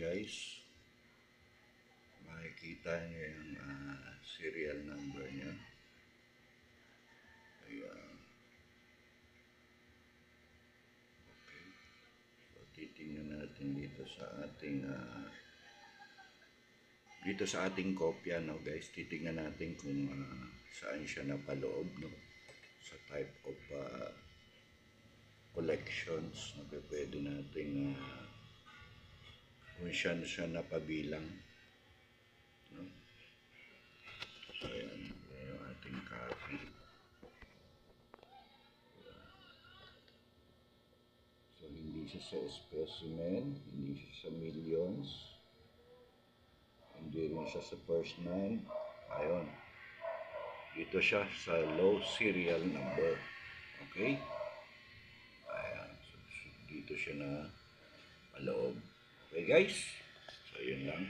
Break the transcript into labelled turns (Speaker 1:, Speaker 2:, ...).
Speaker 1: guys, makikita niyo yung serial number niya. Ayan. Okay. So, titingnan natin dito sa ating kopya, no guys. Titingnan natin kung saan siya napaloob, no, sa type of collections na pwede nating kung saan siya napabilang, no? So ayan, yan yung ating copy. So hindi siya sa specimen, hindi siya sa millions, hindi rin siya sa first 9. Ayun, dito siya sa low serial number. Okay, ayan, so dito siya na paloob. Okay guys, so yun lang.